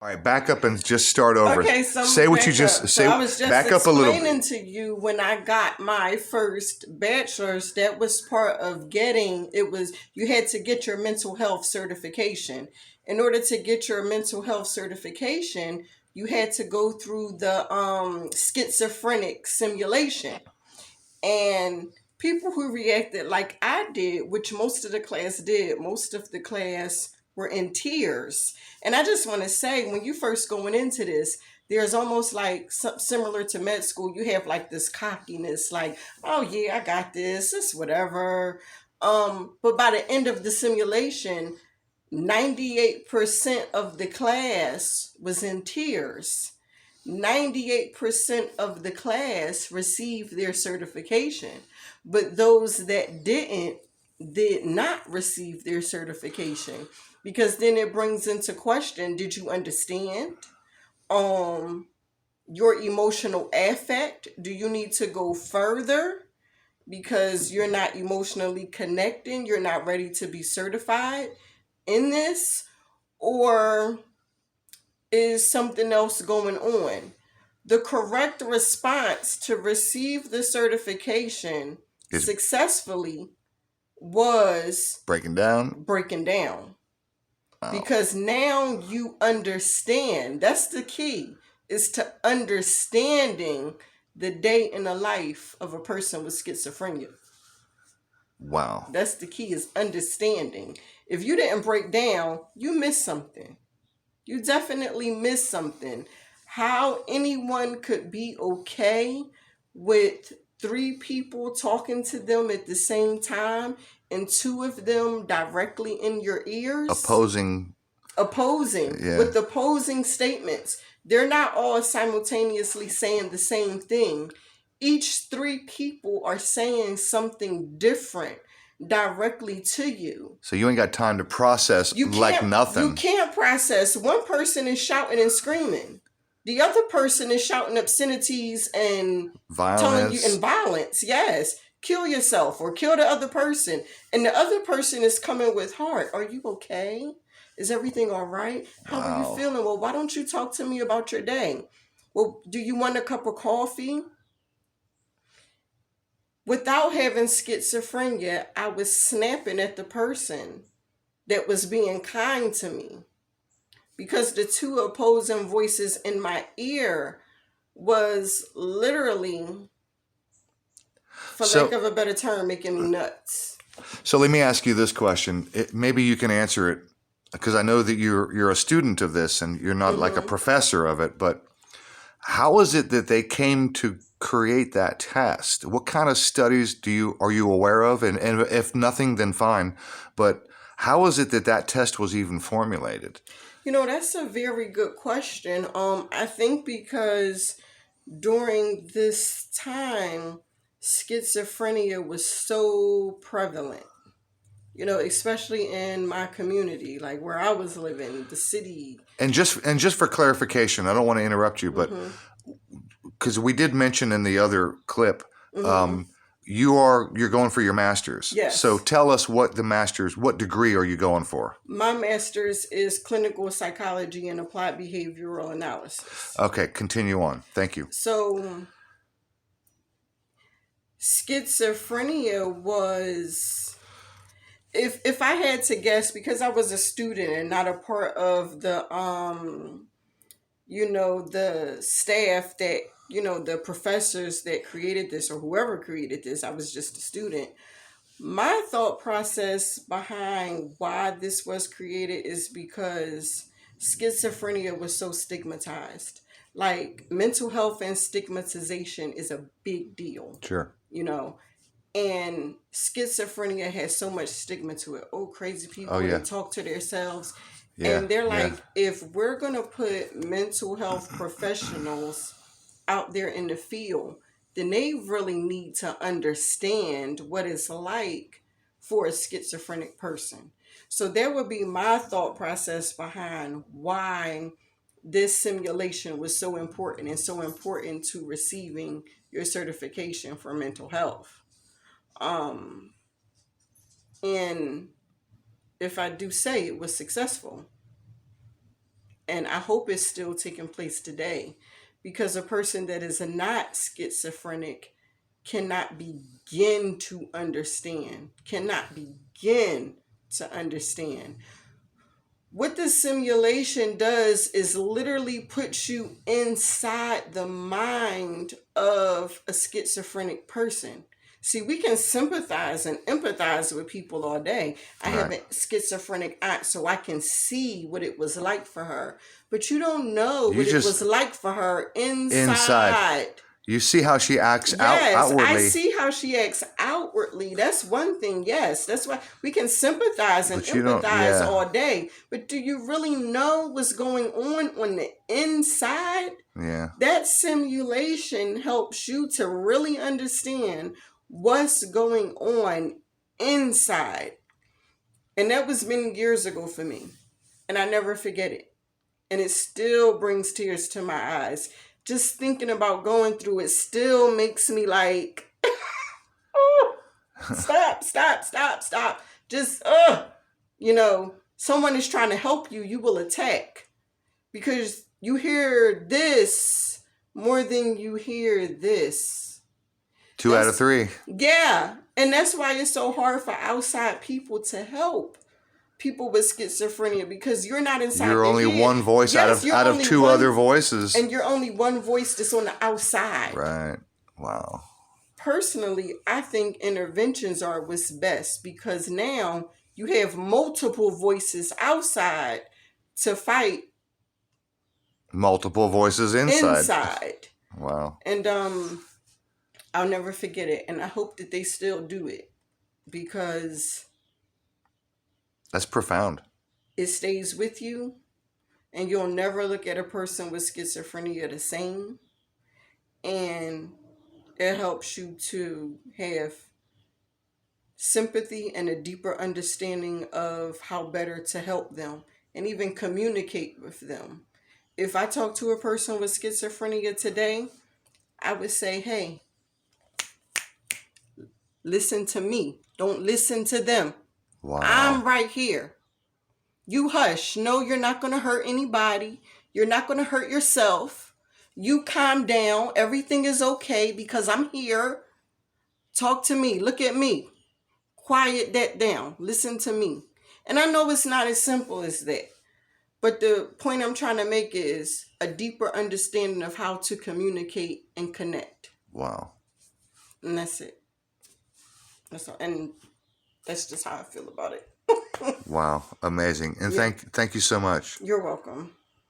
All right, back up and just start over. Okay, so I'm Say gonna what you back just up. So say. I was just Back up a little bit. explaining to you when I got my first bachelor's, that was part of getting it was you had to get your mental health certification. In order to get your mental health certification, you had to go through the schizophrenic simulation. And people who reacted like I did, which most of the class did, most of the class were in tears. And I just want to say, when you first going into this, there's almost like similar to med school. You have like this cockiness, like, oh yeah, I got this. It's whatever. But by the end of the simulation, 98% of the class was in tears. 98% of the class received their certification, but those that did not receive their certification, because then it brings into question, did you understand um your emotional affect? Do you need to go further because you're not emotionally connecting, you're not ready to be certified in this, or is something else going on? The correct response to receive the certification Is successfully was breaking down. breaking down, Oh, because now you understand. That's the key, is to understanding the day in the life of a person with schizophrenia. wow. That's the key, is understanding. If you didn't break down, you missed something. You definitely missed something. How anyone could be okay with three people talking to them at the same time and two of them directly in your ears, Opposing. opposing, Yeah. with opposing statements. They're not all simultaneously saying the same thing. Each three people are saying something different directly to you. So you ain't got time to process you like can't you nothing. can't process. One person is shouting and screaming, the other person is shouting obscenities and telling you in Violence. violence, yes, kill yourself or kill the other person, and the other person is coming with heart, are you okay, is everything all right, how are you Wow. feeling, well, why don't you talk to me about your day, well, do you want a cup of coffee? Without having schizophrenia, I was snapping at the person that was being kind to me, because the two opposing voices in my ear was literally, for lack So of a better term, making me nuts. so let me ask you this question. Maybe you can answer it because I know that you're a student of this and you're not like a Mm-hmm. professor of it, but how is it that they came to create that test? What kind of studies are you aware of? And if nothing, then fine. But how is it that that test was even formulated? That's a very good question. I think because during this time, schizophrenia was so prevalent. Especially in my community, like where I was living, the city. And just for clarification, I don't want to interrupt you, but Mm-hmm. because we did mention in the other clip, Mm-hmm. um, you're going for your master's. So Yes. tell us what degree are you going for? My master's is clinical psychology and applied behavioral analysis. Okay, continue on. Thank you. So, schizophrenia was, if I had to guess, because I was a student and not a part of the staff that, the professors that created this or whoever created this, I was just a student. My thought process behind why this was created is because schizophrenia was so stigmatized. Like, mental health and stigmatization is a big deal, Sure. you know. And schizophrenia has so much stigma to it. Oh, crazy Oh people, they yeah, talk to themselves. yeah, And they're yeah. like, if we're going to put mental health professionals out there in the field, then they really need to understand what it's like for a schizophrenic person. So that would be my thought process behind why this simulation was so important and so important to receiving your certification for mental health. Um, and if I do say it was successful. And I hope it's still taking place today, because a person that is not schizophrenic cannot begin to understand, cannot begin to understand. What the simulation does is literally puts you inside the mind of a schizophrenic person. See, we can sympathize and empathize with people all day. I have Right. a schizophrenic aunt, so I can see what it was like for her. But you don't know You what it just was like for her inside. inside. You see how she acts Yes, I outwardly, see how she acts outwardly. That's one thing. Yes, that's why we can sympathize and but you don't. empathize Yeah. all day. But do you really know what's going on the inside? Yeah. That simulation helps you to really understand what's going on inside. And that was many years ago for me. And I never forget it. And it still brings tears to my eyes. Just thinking about going through it still makes me like, oh, stop, stop, stop, stop. Just, someone is trying to help you, you will attack. Because you hear this more than you hear this. Two out of three. Yeah. And that's why it's so hard for outside people to help people with schizophrenia, because you're not inside You're their only head. one voice Yes, you're out of only two one, other voices. and you're only one voice that's on the outside. Right. Wow. Personally, I think interventions are what's best, because now you have multiple voices outside to fight Multiple voices inside. inside. Wow. And I'll never forget it, and I hope that they still do it, because That's profound. it stays with you, and you'll never look at a person with schizophrenia the same. And it helps you to have sympathy and a deeper understanding of how better to help them and even communicate with them. If I talk to a person with schizophrenia today, I would say, hey, listen to me. Don't listen to them. Wow. I'm right here. You hush. No, you're not going to hurt anybody. You're not going to hurt yourself. You calm down. Everything is okay because I'm here. Talk to me. Look at me. Quiet that down. Listen to me. And I know it's not as simple as that. But the point I'm trying to make is a deeper understanding of how to communicate and connect. Wow. And that's it. That's all. And that's just how I feel about it. Wow. Amazing. And Yeah. thank you so much. You're welcome.